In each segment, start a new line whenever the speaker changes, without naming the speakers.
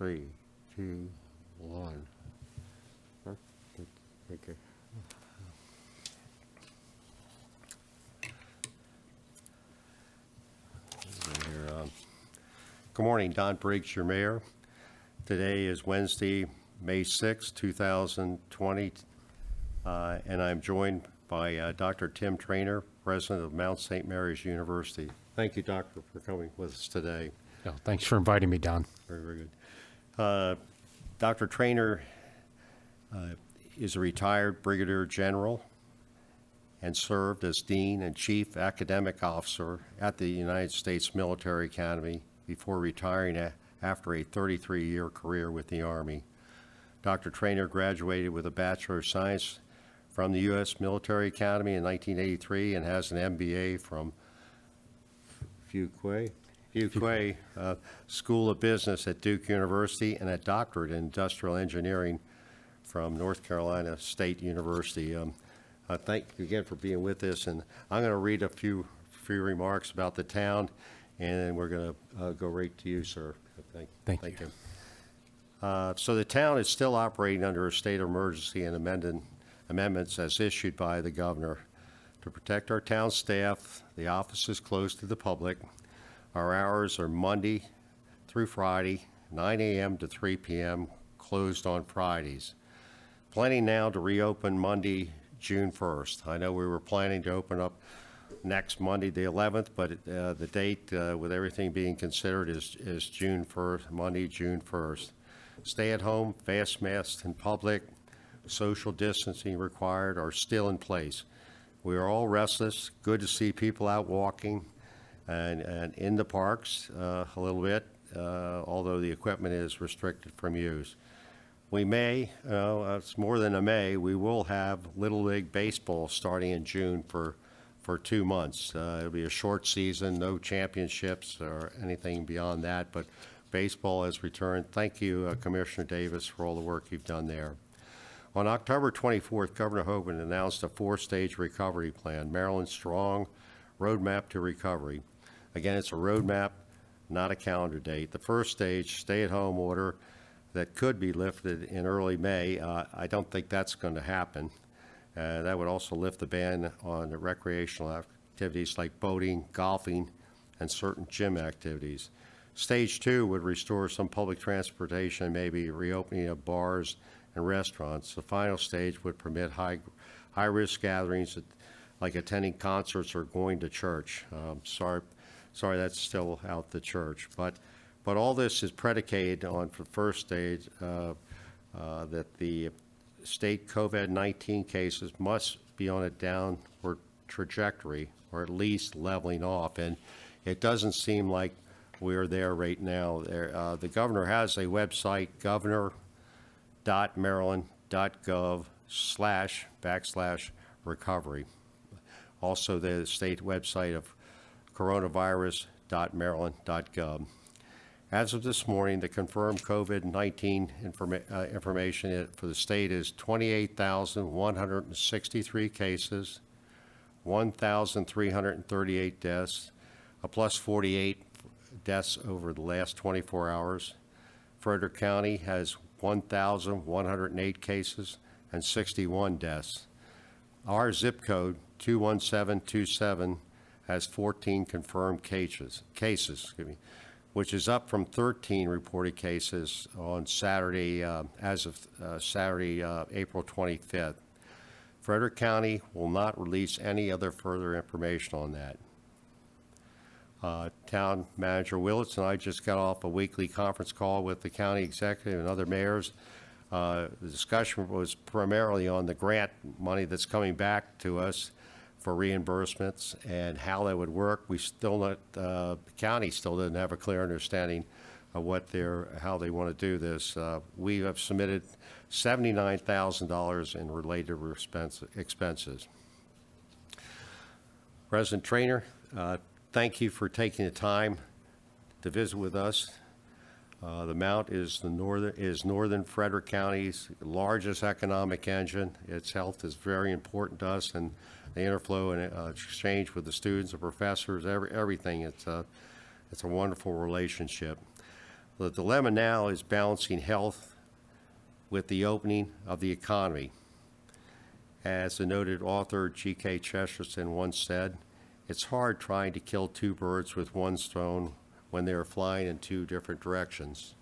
3, 2, 1. Okay. Good morning, Donald Briggs, your mayor. Today is Wednesday, May 6, 2020, and I'm joined by Dr. Tim Trainor, president of Mount St. Mary's University. Thank you, doctor, for coming with us today.
Oh, thanks for inviting me, Don.
Very, very good. Dr. Trainor is a retired brigadier general and served as dean and chief academic officer at the United States Military Academy before retiring after a 33-year career with the Army. Dr. Trainor graduated with a Bachelor of Science from the U.S. Military Academy in 1983 and has an MBA from Fuquay School of Business at Duke University and a doctorate in industrial engineering from North Carolina State University. Thank you again for being with us, and I'm going to read a few remarks about the town, and then we're going to go right to you, sir.
Thank you.
So the town is still operating under a state of emergency and amendments as issued by the governor. To protect our town staff, the office is closed to the public. Our hours are Monday through Friday, 9 a.m. to 3 p.m., closed on Fridays. Planning now to reopen Monday, June 1st. I know we were planning to open up next Monday, the 11th, but the date, with everything being considered, is June 1st, Monday, June 1st. Stay at home, face masks in public, social distancing required are still in place. We are all restless. Good to see people out walking and in the parks a little bit, although the equipment is restricted from use. We may, it's more than a may, we will have Little League Baseball starting in June for 2 months. It'll be a short season, no championships or anything beyond that, but baseball has returned. Thank you, Commissioner Davis, for all the work you've done there. On October 24th, Governor Hogan announced a 4-stage recovery plan, Maryland Strong Roadmap to Recovery. Again, it's a roadmap, not a calendar date. The first stage, stay-at-home order, that could be lifted in early May. I don't think that's going to happen. That would also lift the ban on the recreational activities like boating, golfing, and certain gym activities. Stage 2 would restore some public transportation, maybe reopening of bars and restaurants. The final stage would permit high-risk gatherings like attending concerts or going to church. Sorry, that's still out the church. But all this is predicated on, for the first stage, that the state COVID-19 cases must be on a downward trajectory, or at least leveling off. And it doesn't seem like we're there right now. The governor has a website, governor.maryland.gov/recovery. Also, the state website of coronavirus.maryland.gov. As of this morning, the confirmed COVID-19 information for the state is 28,163 cases, 1,338 deaths, a plus 48 deaths over the last 24 hours. Frederick County has 1,108 cases and 61 deaths. Our zip code, 21727, has 14 confirmed cases, which is up from 13 reported cases on Saturday, as of Saturday, April 25th. Frederick County will not release any other further information on that. Town Manager Willits and I just got off a weekly conference call with the county executive and other mayors. The discussion was primarily on the grant money that's coming back to us for reimbursements and how that would work. We still not, the county still doesn't have a clear understanding of how they want to do this. We have submitted $79,000 in related expenses. President Trainor, thank you for taking the time to visit with us. The Mount is northern Frederick County's largest economic engine. Its health is very important to us, and the interflow and exchange with the students, the professors, everything. It's a wonderful relationship. The dilemma now is balancing health with the opening of the economy. As the noted author G.K. Chesterton once said, it's hard trying to kill two birds with one stone when they are flying in two different directions.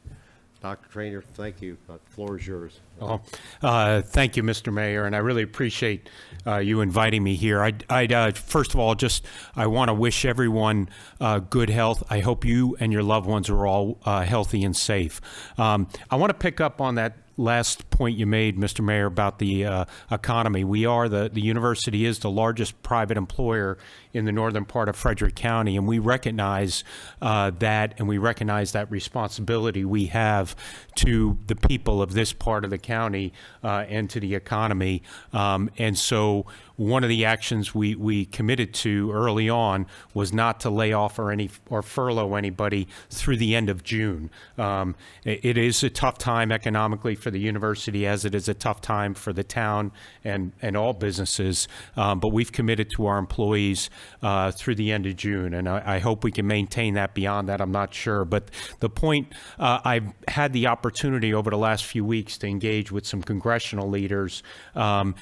Dr. Trainor, thank you. The floor is yours.
Thank you, Mr. Mayor, and I really appreciate you inviting me here. I'd first of all, I want to wish everyone good health. I hope you and your loved ones are all healthy and safe. I want to pick up on that last point you made, Mr. Mayor, about the economy. The university is the largest private employer in the northern part of Frederick County, and we recognize that, and we recognize that responsibility we have to the people of this part of the county and to the economy. And so one of the actions we committed to early on was not to lay off or furlough anybody through the end of June. It is a tough time economically for the university, as it is a tough time for the town and all businesses, but we've committed to our employees through the end of June, and I hope we can maintain that beyond that. I'm not sure, but the point, I've had the opportunity over the last few weeks to engage with some congressional leaders and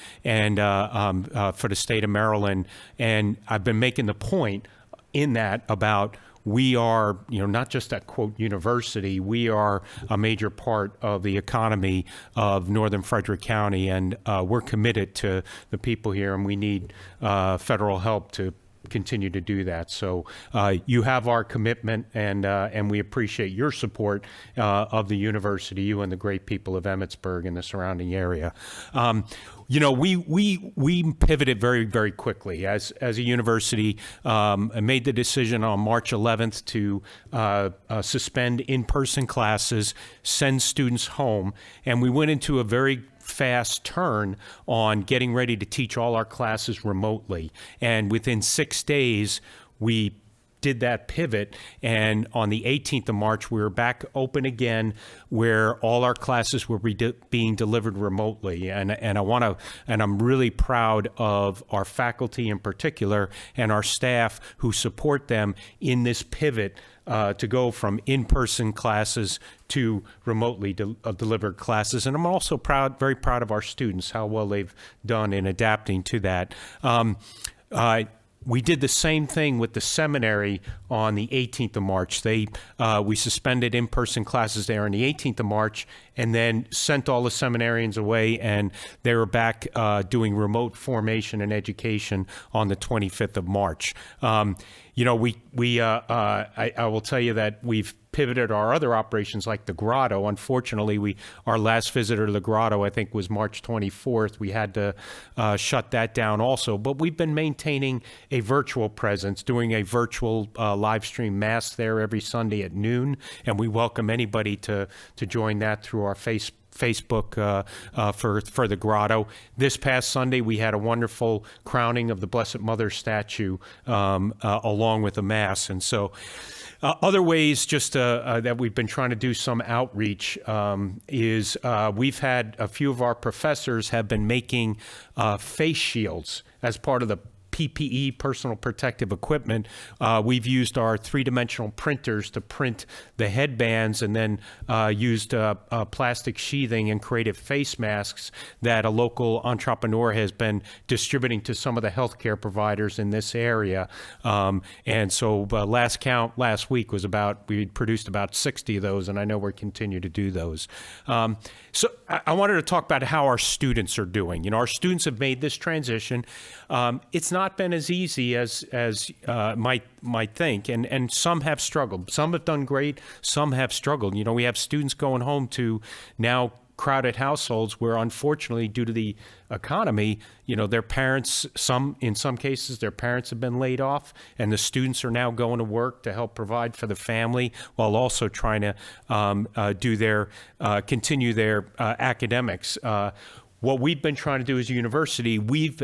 for the state of Maryland, and I've been making the point in that about we are, not just at quote university, we are a major part of the economy of northern Frederick County, and we're committed to the people here, and we need federal help to continue to do that. So you have our commitment, and we appreciate your support of the university, you and the great people of Emmitsburg and the surrounding area. We pivoted very, very quickly as a university, and made the decision on March 11th to suspend in-person classes, send students home, and we went into a very fast turn on getting ready to teach all our classes remotely. And within 6 days, we did that pivot, and on the 18th of March, we were back open again, where all our classes were being delivered remotely. And I'm really proud of our faculty in particular and our staff who support them in this pivot to go from in-person classes to remotely delivered classes. And I'm also very proud of our students, how well they've done in adapting to that. We did the same thing with the seminary on the 18th of March. We suspended in-person classes there on the 18th of March, and then sent all the seminarians away, and they were back doing remote formation and education on the 25th of March. I will tell you that we've pivoted our other operations like the Grotto. Unfortunately, our last visitor to the Grotto, I think, was March 24th. We had to shut that down also. But we've been maintaining a virtual presence, doing a virtual live stream mass there every Sunday at noon. And we welcome anybody to join that through our Facebook for the Grotto. This past Sunday, we had a wonderful crowning of the Blessed Mother statue along with a mass. And so other ways just that we've been trying to do some outreach is we've had a few of our professors have been making face shields as part of the PPE, personal protective equipment. We've used our three-dimensional printers to print the headbands, and then used plastic sheathing and creative face masks that a local entrepreneur has been distributing to some of the healthcare providers in this area. And so last count last week was we produced about 60 of those, and I know we're continue to do those. So I wanted to talk about how our students are doing. Our students have made this transition. It's not been as easy as might think, and some have struggled. Some have done great, some have struggled. We have students going home to now crowded households where, unfortunately, due to the economy, their parents, in some cases, their parents have been laid off, and the students are now going to work to help provide for the family while also trying to continue their academics. What we've been trying to do as a university,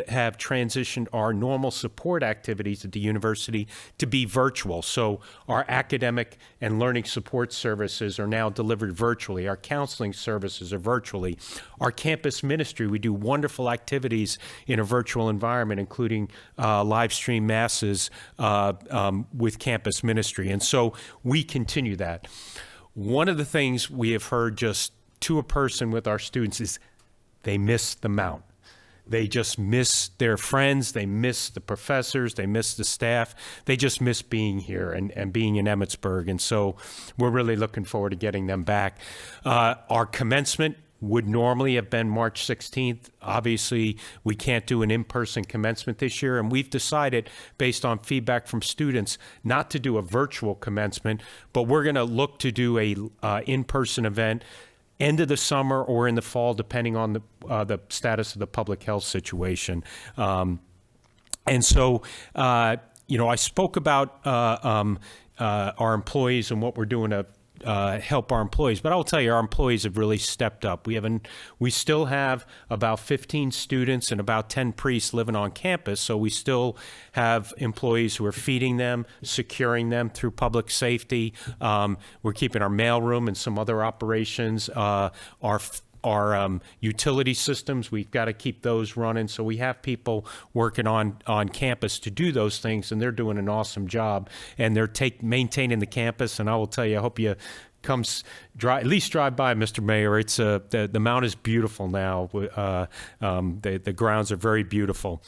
have transitioned our normal support activities at the university to be virtual. So our academic and learning support services are now delivered virtually. Our counseling services are virtually. Our campus ministry, we do wonderful activities in a virtual environment, including live stream masses with campus ministry. And so we continue that. One of the things we have heard just to a person with our students is they miss the Mount. They just miss their friends. They miss the professors. They miss the staff. They just miss being here and being in Emmitsburg. And so we're really looking forward to getting them back. Our commencement would normally have been March 16th. Obviously, we can't do an in-person commencement this year, and we've decided, based on feedback from students, not to do a virtual commencement, but we're going to look to do a in-person event end of the summer or in the fall, depending on the status of the public health situation. And so, I spoke about our employees and what we're doing to help our employees, but I'll tell you, our employees have really stepped up. We still have about 15 students and about 10 priests living on campus, so we still have employees who are feeding them, securing them through public safety. We're keeping our mailroom and some other operations. Our utility systems, we've got to keep those running. So we have people working on campus to do those things, and they're doing an awesome job. And they're maintaining the campus. And I will tell you, I hope you at least drive by, Mr. Mayor. It's the Mount is beautiful now. The grounds are very beautiful.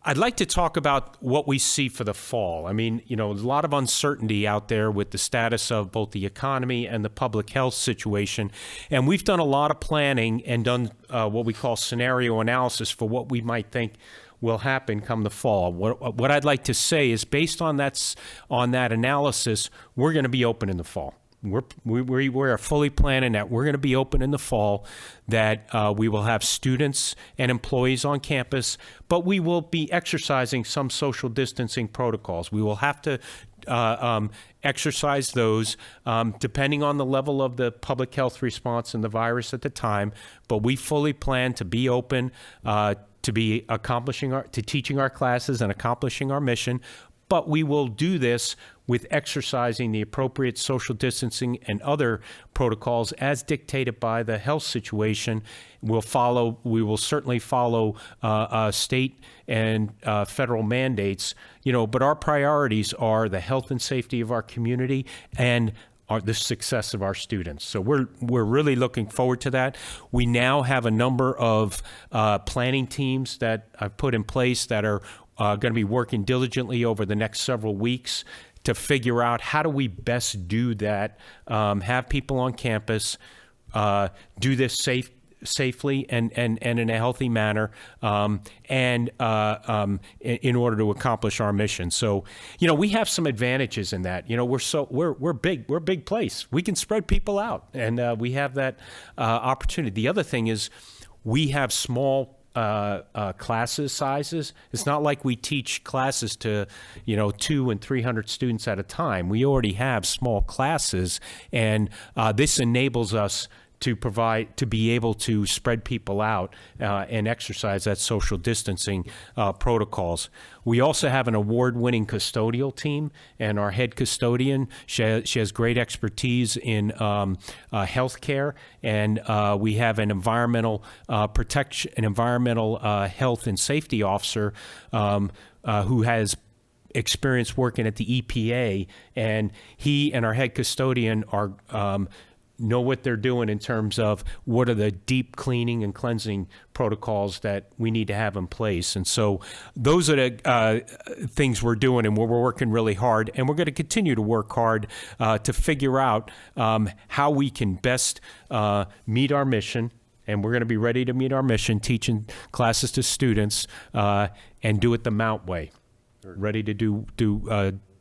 I'd like to talk about what we see for the fall. I mean, a lot of uncertainty out there with the status of both the economy and the public health situation. And we've done a lot of planning and done what we call scenario analysis for what we might think will happen come the fall. What I'd like to say is, based on that analysis, we're going to be open in the fall. We're fully planning that we're going to be open in the fall, that we will have students and employees on campus, but we will be exercising some social distancing protocols. We will have to exercise those depending on the level of the public health response and the virus at the time, but we fully plan to be open to be teaching our classes and accomplishing our mission. But we will do this with exercising the appropriate social distancing and other protocols as dictated by the health situation. We will certainly follow state and federal mandates, but our priorities are the health and safety of our community and the success of our students. So we're really looking forward to that. We now have a number of planning teams that I've put in place that are going to be working diligently over the next several weeks to figure out how do we best do that, have people on campus, do this safely and in a healthy manner, in order to accomplish our mission. So, we have some advantages in that. We're big. We're a big place. We can spread people out, and we have that opportunity. The other thing is we have small classes sizes. It's not like we teach classes to 200 and 300 students at a time. We already have small classes, and this enables us to be able to spread people out and exercise that social distancing protocols. We also have an award-winning custodial team, and our head custodian, she has great expertise in healthcare, and we have an environmental health and safety officer who has experience working at the EPA, and he and our head custodian are know what they're doing in terms of what are the deep cleaning and cleansing protocols that we need to have in place. And so those are the things we're doing, and we're working really hard, and we're going to continue to work hard to figure out how we can best meet our mission. And we're going to be ready to meet our mission, teaching classes to students, and do it the Mount way, ready to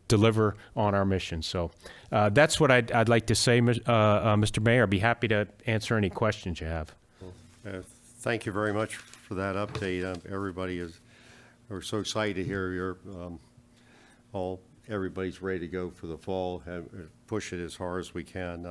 deliver on our mission. So that's what I'd like to say, Mr. Mayor. I'd be happy to answer any questions you have.
Thank you very much for that update. We're so excited to hear everybody's ready to go for the fall, push it as hard as we can.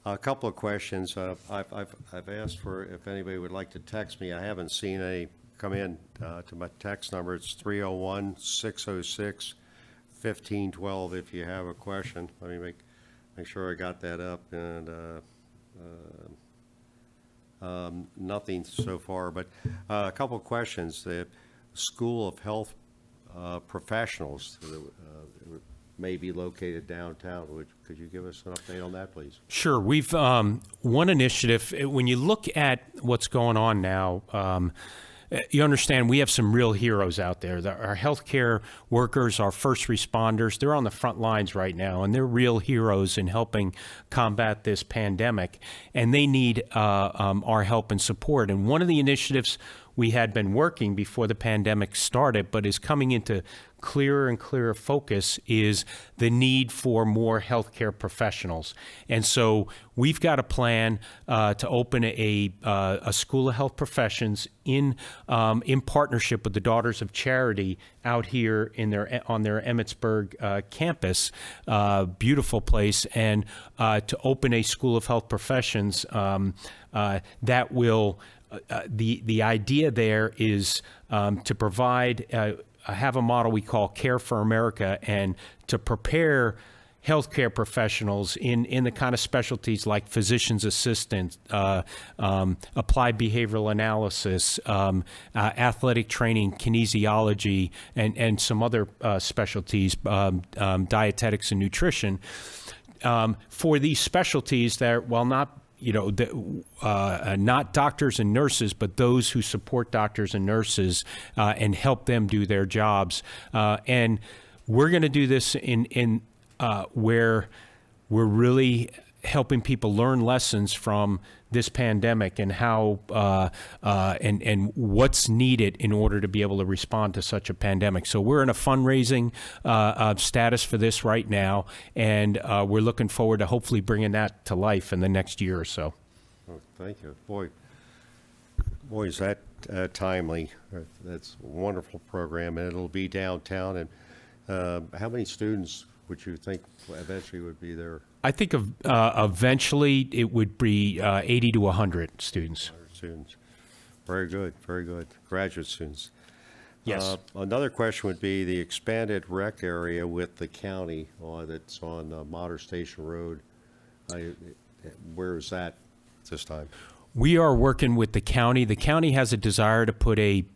A couple of questions. I've asked for if anybody would like to text me. I haven't seen any come in to my text number. It's 301-606-1512 if you have a question. Let me make sure I got that up, and nothing so far, but a couple of questions. The School of Health Professionals may be located downtown. Could you give us an update on that, please?
Sure. We've one initiative. When you look at what's going on now, you understand we have some real heroes out there. Our healthcare workers, our first responders, they're on the front lines right now, and they're real heroes in helping combat this pandemic, and they need our help and support. And one of the initiatives we had been working before the pandemic started, but is coming into clearer and clearer focus, is the need for more healthcare professionals. And so we've got a plan to open a school of health professions in partnership with the Daughters of Charity out here on their Emmitsburg campus. Beautiful place, and to open a school of health professions that will. The idea there is to provide, have a model we call Care for America, and to prepare healthcare professionals in the kind of specialties like physician's assistant, applied behavioral analysis, athletic training, kinesiology, and some other specialties, dietetics and nutrition, for these specialties that, while not not doctors and nurses, but those who support doctors and nurses and help them do their jobs. And we're going to do this in where we're really helping people learn lessons from this pandemic and how and what's needed in order to be able to respond to such a pandemic. So we're in a fundraising status for this right now, and we're looking forward to hopefully bringing that to life in the next year or so.
Oh, thank you. Boy, is that timely. That's a wonderful program, and it'll be downtown. And how many students would you think eventually would be there?
I think eventually it would be 80 to 100 students.
100 students. Very good, very good. Graduate students.
Yes.
Another question would be the expanded rec area with the county that's on Modern Station Road. Where is that this time?
We are working with the county. The county has a desire to put a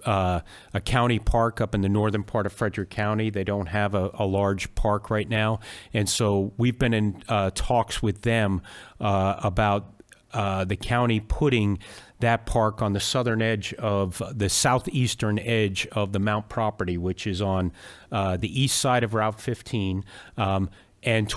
county park up in the northern part of Frederick County. They don't have a large park right now. And so we've been in talks with them about the county putting that park on the southern edge of the southeastern edge of the Mount property, which is on the east side of Route 15. And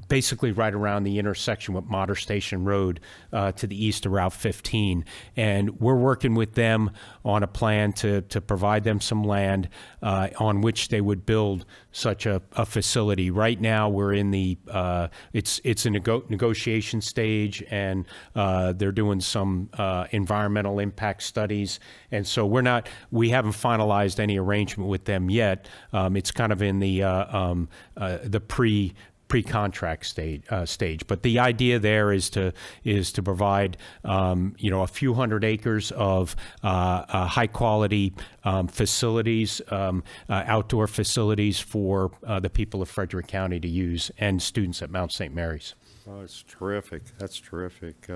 basically right around the intersection with Modern Station Road to the east of Route 15. And we're working with them on a plan to provide them some land on which they would build such a facility. Right now, we're in the it's a negotiation stage, and they're doing some environmental impact studies. And so we haven't finalized any arrangement with them yet. It's kind of in the pre-contract stage, but the idea there is to provide a few hundred acres of high quality facilities, outdoor facilities for the people of Frederick County to use, and students at Mount St. Mary's.
Oh, it's terrific. That's terrific.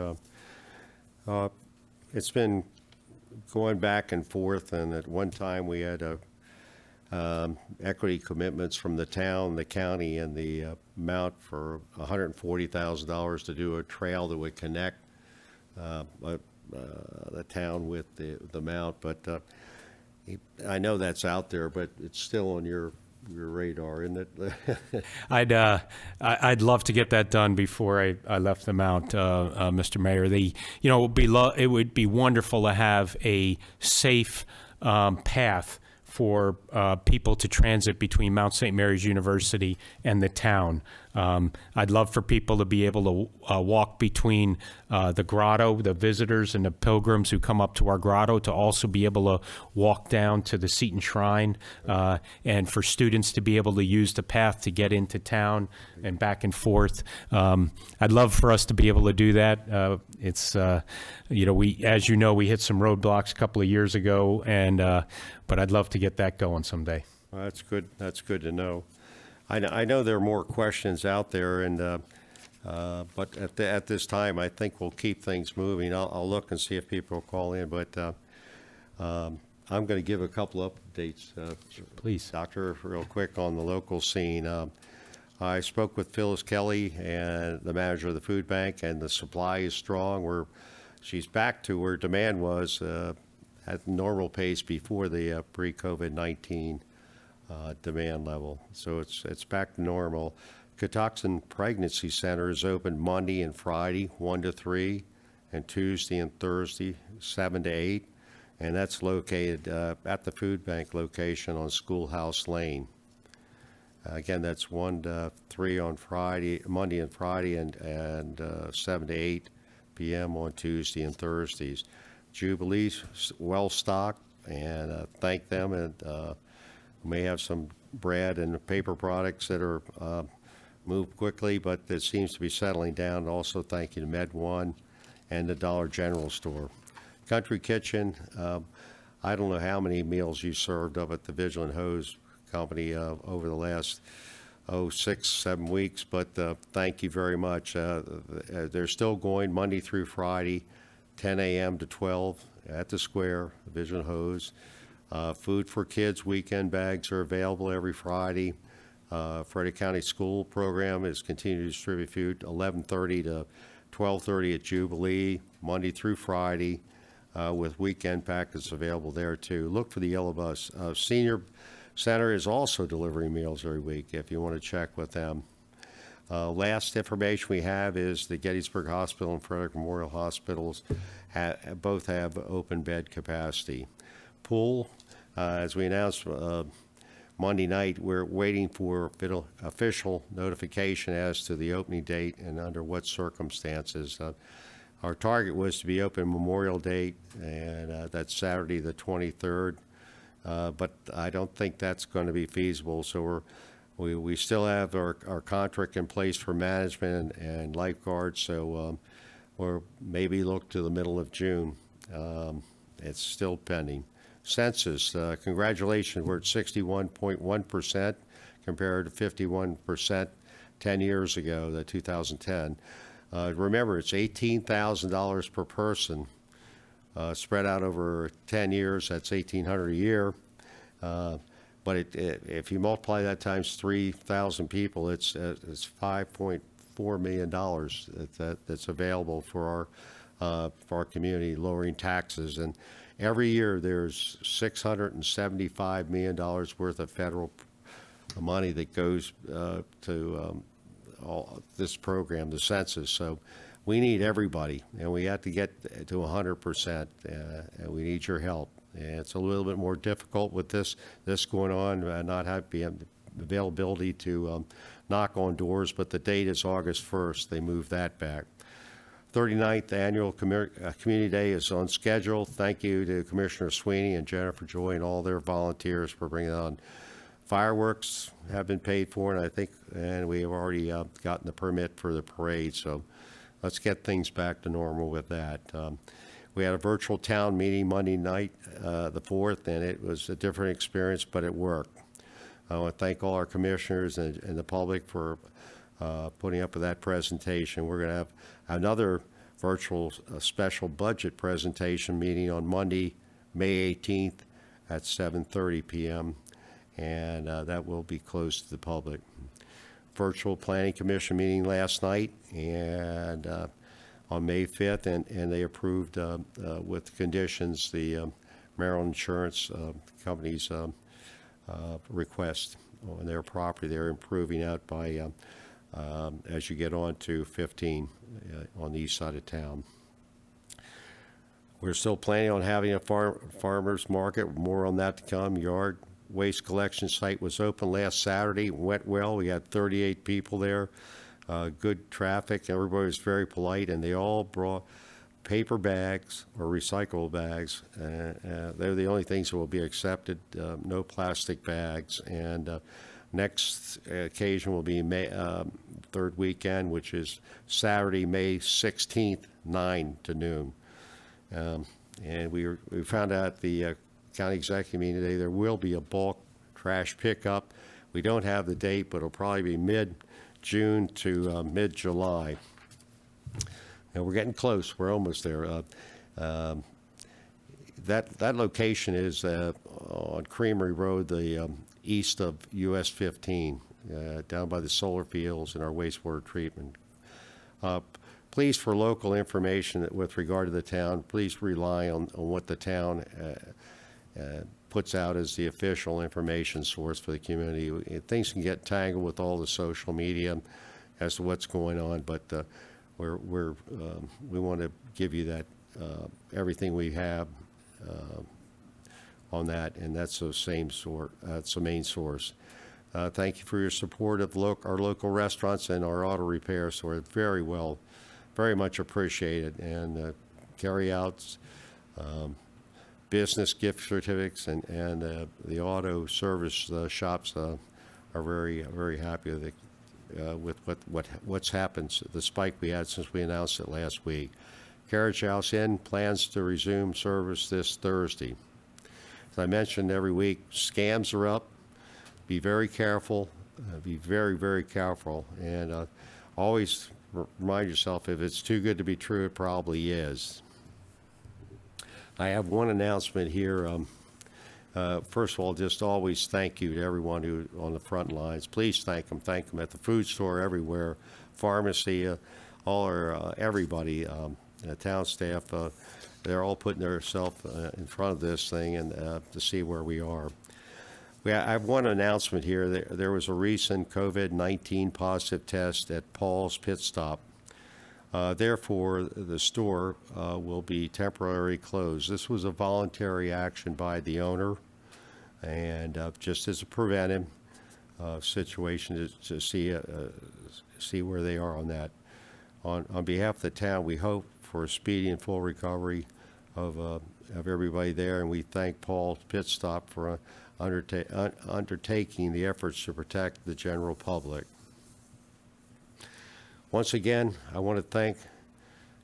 It's been going back and forth, and at one time we had equity commitments from the town, the county, and the Mount for $140,000 to do a trail that would connect the town with the Mount. But I know that's out there, but it's still on your radar, isn't it?
I'd love to get that done before I left the Mount, Mr. Mayor. It would be wonderful to have a safe path for people to transit between Mount St. Mary's University and the town. I'd love for people to be able to walk between the grotto, the visitors and the pilgrims who come up to our grotto, to also be able to walk down to the Seton Shrine, and for students to be able to use the path to get into town and back and forth. I'd love for us to be able to do that. As you know, we hit some roadblocks a couple of years ago, but I'd love to get that going someday.
Well, that's good. That's good to know. I know there are more questions out there, and but at this time, I think we'll keep things moving. I'll look and see if people will call in, but I'm going to give a couple updates,
Please,
Doctor, real quick on the local scene. I spoke with Phyllis Kelly, and the manager of the food bank, and the supply is strong. She's back to where demand was at normal pace before the pre-COVID-19 demand level. So it's back to normal. Catoctin Pregnancy Center is open Monday and Friday, 1 to 3, and Tuesday and Thursday, 7 to 8. And that's located at the food bank location on Schoolhouse Lane. Again, that's 1 to 3 on Monday and Friday, and 7 to 8 p.m. on Tuesday and Thursdays. Jubilee's well stocked, and thank them. And may have some bread and paper products that are moved quickly, but it seems to be settling down. Also, thank you to Med One and the Dollar General store. Country Kitchen. I don't know how many meals you served up at the Vigilant Hose Company over the last 6-7 weeks, but thank you very much. They're still going Monday through Friday, 10 a.m. to 12 at the square, the Vigilant Hose. Food for kids weekend bags are available every Friday. Frederick County School program is continuing to distribute food 11:30 to 12:30 at Jubilee, Monday through Friday, with weekend packets available there too. Look for the yellow bus. Senior Center is also delivering meals every week if you want to check with them. Last information we have is the Gettysburg Hospital and Frederick Memorial Hospitals both have open bed capacity. Pool, as we announced Monday night, we're waiting for official notification as to the opening date and under what circumstances. Our target was to be open Memorial Day, and that's Saturday the 23rd. But I don't think that's going to be feasible. So we still have our contract in place for management and lifeguards. So we're maybe look to the middle of June. It's still pending. Census, congratulations, we're at 61.1% compared to 51% 10 years ago, the 2010. Remember, it's $18,000 per person. Spread out over 10 years, that's $1,800 a year. But if you multiply that times 3,000 people, it's $5.4 million that's available for our community, lowering taxes. And every year there's $675 million worth of federal money that goes to all this program, the census. So we need everybody, and we have to get to 100%, and we need your help. And it's a little bit more difficult with this going on, not having the availability to knock on doors, but the date is August 1st. They moved that back. 39th Annual Community Day is on schedule. Thank you to Commissioner Sweeney and Jennifer Joy and all their volunteers for bringing on. Fireworks have been paid for, and we have already gotten the permit for the parade, so let's get things back to normal with that. We had a virtual town meeting Monday night, the 4th, and it was a different experience, but it worked. I want to thank all our commissioners and the public for putting up with that presentation. We're going to have another virtual special budget presentation meeting on Monday, May 18th at 7:30 p.m., and that will be closed to the public. Virtual Planning Commission meeting last night, and on May 5th, and they approved with conditions the Maryland Insurance Company's request on their property. They're improving out by as you get on to 15 on the east side of town. We're still planning on having a farmers market. More on that to come. Yard waste collection site was open last Saturday. Went well. We had 38 people there. Good traffic. Everybody was very polite, and they all brought paper bags or recyclable bags. They're the only things that will be accepted. No plastic bags. And next occasion will be May, third weekend, which is Saturday, May 16th, 9 to noon. And we found out at the county executive meeting today there will be a bulk trash pickup. We don't have the date, but it'll probably be mid-June to mid-July. And we're getting close. We're almost there. That location is on Creamery Road, the east of US 15. down by the solar fields and our wastewater treatment. Please, for local information with regard to the town, please rely on what the town puts out as the official information source for the community. Things can get tangled with all the social media as to what's going on, but we want to give you that everything we have on that, and that's the same sort. That's the main source. Thank you for your support of our local restaurants and our auto repair store. Very much appreciated. And carry-outs, business gift certificates, and the auto service shops are very, very happy with what's happened, the spike we had since we announced it last week. Carriage House Inn plans to resume service this Thursday. As I mentioned every week, scams are up. Be very careful. Be very, very careful. And always remind yourself, if it's too good to be true, it probably is. I have one announcement here. First of all, just always thank you to everyone who on the front lines. Please thank them. Thank them at the food store, everywhere, pharmacy, everybody, town staff. They're all putting themselves in front of this thing and to see where we are. I have one announcement here. There was a recent COVID-19 positive test at Paul's Pit Stop. Therefore, the store will be temporarily closed. This was a voluntary action by the owner, and just as a preventive situation to see where they are on that. On behalf of the town, we hope for a speedy and full recovery of everybody there, and we thank Paul's Pit Stop for undertaking the efforts to protect the general public. Once again, I want to thank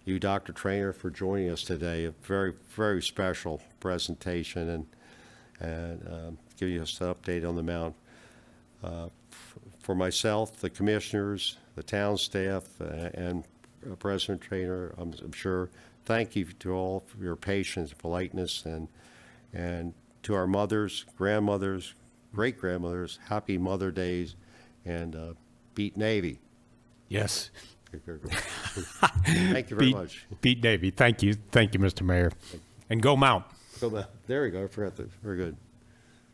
you, Dr. Trainor, for joining us today. A very, very special presentation and giving us an update on the Mount. For myself, the commissioners, the town staff, and President Trainor, I'm sure, thank you to all for your patience, politeness, and to our mothers, grandmothers, great-grandmothers, happy Mother Days, and beat Navy.
Yes.
Thank you very much.
Beat Navy. Thank you. Thank you, Mr. Mayor. And go Mount.
There we go. I forgot that. Very good.